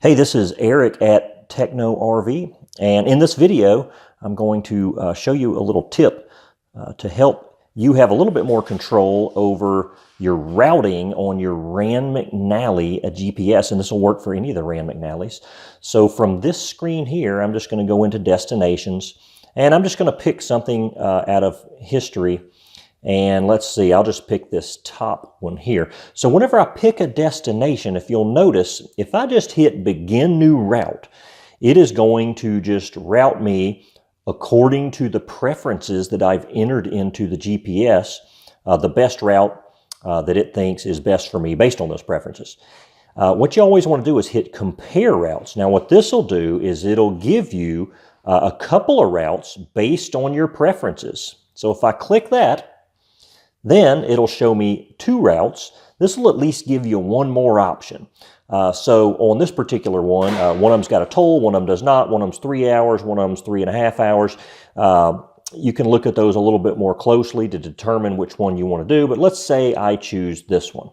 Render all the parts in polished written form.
Hey, this is Eric at TechnoRV, and in this video, I'm going to show you a little tip to help you have a little bit more control over your routing on your Rand McNally GPS, and this will work for any of the Rand McNallys. So from this screen here, I'm just going to go into destinations, and I'm just going to pick something out of history. And let's see, I'll just pick this top one here. So whenever I pick a destination, if you'll notice, if I just hit begin new route, it is going to just route me according to the preferences that I've entered into the GPS, the best route that it thinks is best for me based on those preferences. What you always want to do is hit compare routes. Now what this will do is it'll give you a couple of routes based on your preferences. So if I click that, then it'll show me two routes. This will at least give you one more option. So on this particular one, one of them's got a toll, one of them does not, one of them's 3 hours, one of them's 3.5 hours. You can look at those a little bit more closely to determine which one you want to do, but let's say I choose this one.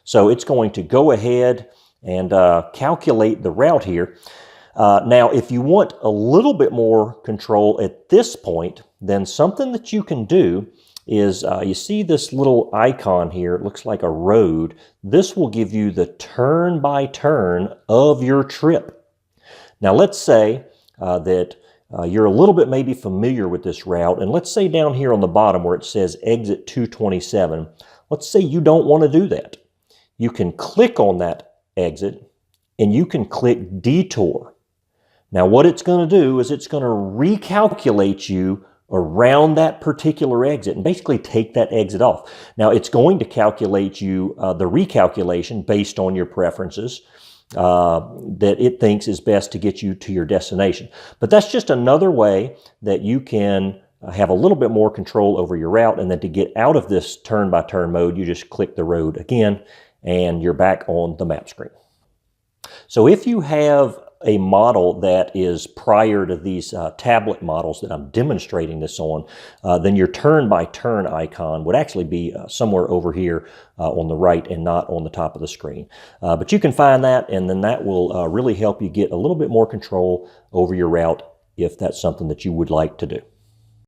So it's going to go ahead and calculate the route here. Now, if you want a little bit more control at this point, then something that you can do is you see this little icon here, it looks like a road. This will give you the turn-by-turn of your trip. Now let's say that you're a little bit maybe familiar with this route, and let's say down here on the bottom where it says exit 227, let's say you don't want to do that. You can click on that exit and you can click detour. Now what it's going to do is it's going to recalculate you around that particular exit and basically take that exit off. Now it's going to calculate you the recalculation based on your preferences that it thinks is best to get you to your destination. But that's just another way that you can have a little bit more control over your route, and then to get out of this turn-by-turn mode, you just click the road again and you're back on the map screen. So if you have a model that is prior to these tablet models that I'm demonstrating this on, then your turn-by-turn icon would actually be somewhere over here on the right and not on the top of the screen. But you can find that, and then that will really help you get a little bit more control over your route if that's something that you would like to do.